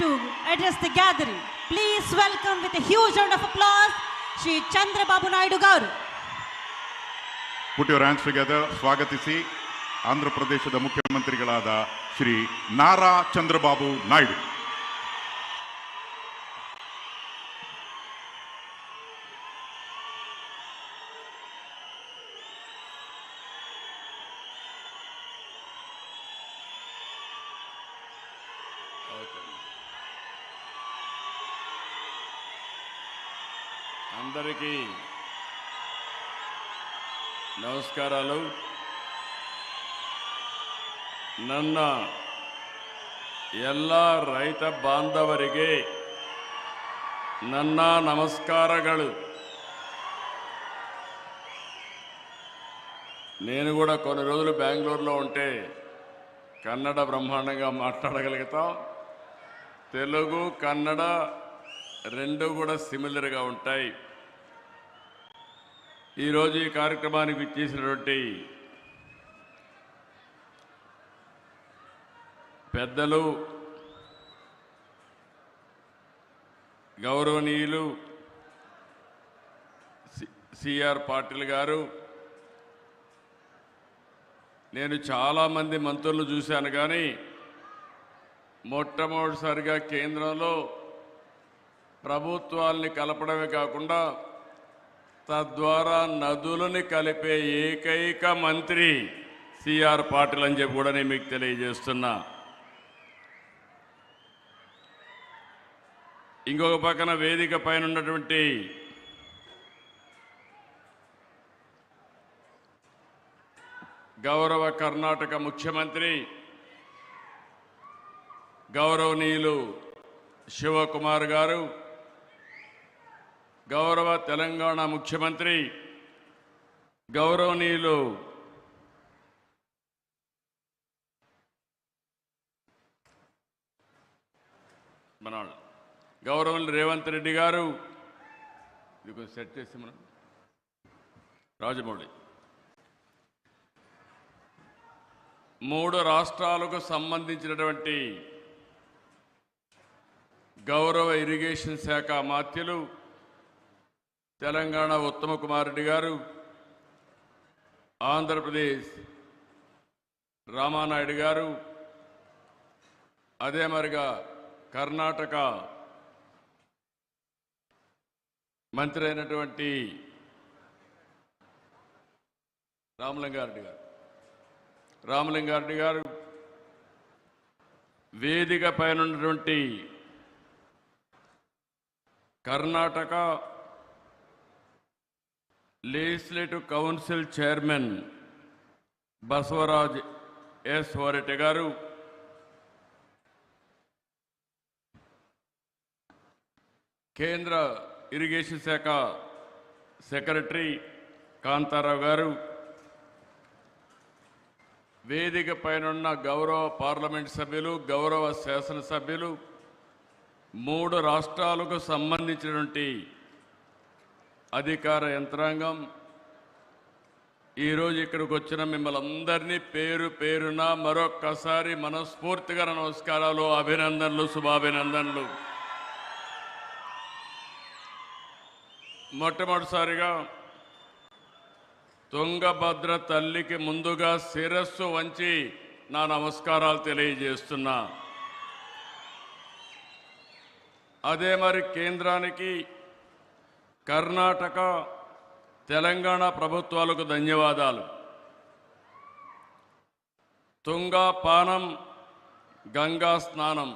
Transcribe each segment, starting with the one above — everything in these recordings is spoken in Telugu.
to address the gathering. Please welcome with a huge round of applause Shri Chandrababu Naidu garu. Put your hands together. ಸ್ವಾಗತಿಸಿ ಆಂಧ್ರ ಪ್ರದೇಶದ ಮುಖ್ಯಮಂತ್ರಿಗಳಾದ ಶ್ರೀ ನಾರಾ ಚಂದ್ರಬಾಬು ನಾಯ್ಡು. అందరికీ నమస్కారాలు. ನನ್ನ ಎಲ್ಲ ರೈತ ಬಾಂಧವರಿಗೆ ನನ್ನ ನಮಸ್ಕಾರಗಳು. నేను కూడా కొన్ని రోజులు బెంగళూరులో ఉంటే కన్నడ బ్రహ్మాండంగా మాట్లాడగలుగుతాం. తెలుగు కన్నడ రెండు కూడా సిమిలర్గా ఉంటాయి. ఈరోజు ఈ కార్యక్రమానికి విచ్చేసినటువంటి పెద్దలు, గౌరవనీయులు సిఆర్ పాటిల్ గారు, నేను చాలామంది మంత్రులు చూశాను, కానీ మొట్టమొదటిసారిగా కేంద్రంలో ప్రభుత్వాల్ని కలపడమే కాకుండా తద్వారా నదులని కలిపే ఏకైక మంత్రి సిఆర్ పాటిల్ అని చెప్పి కూడా నేను మీకు తెలియజేస్తున్నా. ఇంకొక పక్కన వేదిక పైన ఉన్నటువంటి గౌరవ కర్ణాటక ముఖ్యమంత్రి గౌరవనీయులు శివకుమార్ గారు, గౌరవ తెలంగాణ ముఖ్యమంత్రి గౌరవనీయులు గౌరవనీయులు రేవంత్ రెడ్డి గారు, ఇది కొంచెం సెట్ చేసి మనం రాజమౌళి, 3 రాష్ట్రాలకు సంబంధించినటువంటి గౌరవ ఇరిగేషన్ శాఖ మాత్యులు తెలంగాణ ఉత్తమ కుమార్ రెడ్డి గారు, ఆంధ్రప్రదేశ్ రామానాయుడు గారు, అదే మరిగా కర్ణాటక మంత్రి అయినటువంటి రామలింగారెడ్డి గారు, వేదిక పైన ఉన్నటువంటి Karnataka legislative council chairman Basavaraj S Varate గారు, కేంద్ర ఇరిగేషన్ శాఖ సెక్రటరీ కాంతారావు గారు, వేదిక పైన గౌరవ పార్లమెంట్ సభ్యులు, గౌరవ శాసనసభ్యులు, 3 రాష్ట్రాలకు సంబంధించినటువంటి అధికార యంత్రాంగం, ఈరోజు ఇక్కడికి వచ్చిన మిమ్మల్ని అందరినీ పేరు పేరున మరొక్కసారి మనస్ఫూర్తిగా నమస్కారాలు, అభినందనలు, శుభాభినందనలు. మొట్టమొదటిసారిగా తుంగభద్ర తల్లికి ముందుగా శిరస్సు వంచి నా నమస్కారాలు తెలియజేస్తున్నా. అదే మరి కేంద్రానికి, కర్ణాటక, తెలంగాణ ప్రభుత్వాలకు ధన్యవాదాలు. తుంగా పానం గంగా స్నానం,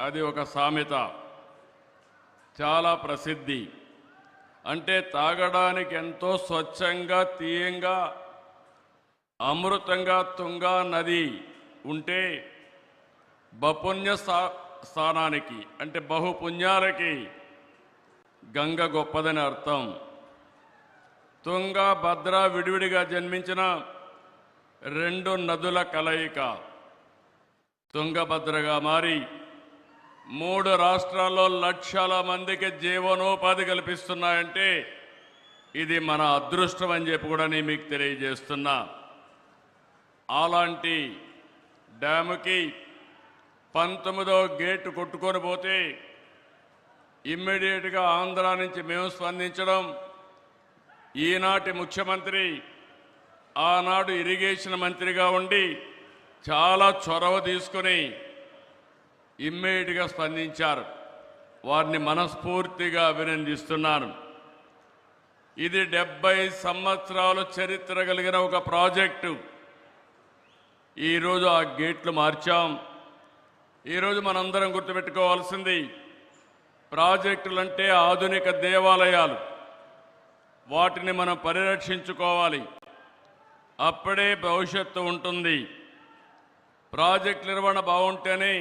అది ఒక సామెత, చాలా ప్రసిద్ధి. అంటే తాగడానికి ఎంతో స్వచ్ఛంగా, తీయంగా, అమృతంగా తుంగా నది ఉంటే బపుణ్య స్థానానికి, అంటే బహుపుణ్యాలకి గంగ గొప్పదని అర్థం. తుంగ, భద్ర విడివిడిగా జన్మించిన 2 నదుల కలయిక తుంగభద్రగా మారి 3 రాష్ట్రాల్లో లక్షల మందికి జీవనోపాధి కల్పిస్తున్నాయంటే ఇది మన అదృష్టం అని చెప్పి కూడా నేను మీకు తెలియజేస్తున్నా. అలాంటి డ్యాముకి 19వ గేటు కొట్టుకొని పోతే ఇమ్మీడియట్గా ఆంధ్ర నుంచి మేము స్పందించడం, ఈనాటి ముఖ్యమంత్రి ఆనాడు ఇరిగేషన్ మంత్రిగా ఉండి చాలా చొరవ తీసుకొని ఇమ్మీడియట్గా స్పందించారు. వారిని మనస్ఫూర్తిగా అభినందిస్తున్నాను. ఇది 70 సంవత్సరాల చరిత్ర కలిగిన ఒక ప్రాజెక్టు. ఈరోజు ఆ గేట్లు మార్చాం. ఈరోజు మనందరం గుర్తుపెట్టుకోవాల్సింది, ప్రాజెక్టులంటే ఆధునిక దేవాలయాలు. వాటిని మనం పరిరక్షించుకోవాలి. అప్పుడే భవిష్యత్తు ఉంటుంది. ప్రాజెక్ట్ నిర్వహణ బాగుంటేనే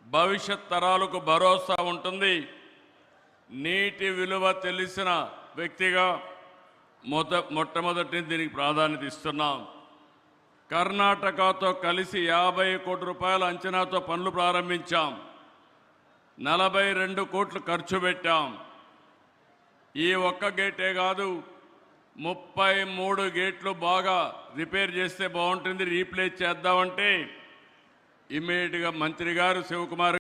భవిష్యత్ తరాలకు భరోసా ఉంటుంది. నీటి విలువ తెలిసిన వ్యక్తిగా మొట్టమొదటి దీనికి ప్రాధాన్యత ఇస్తున్నాం. కర్ణాటకతో కలిసి 50 కోట్ల రూపాయల అంచనాతో పనులు ప్రారంభించాం. 42 కోట్లు ఖర్చు పెట్టాం. ఈ ఒక్క గేటే కాదు, 33 గేట్లు బాగా రిపేర్ చేస్తే బాగుంటుంది, రీప్లేస్ చేద్దామంటే ఇమ్మీడియట్గా మంత్రి గారు శివకుమార్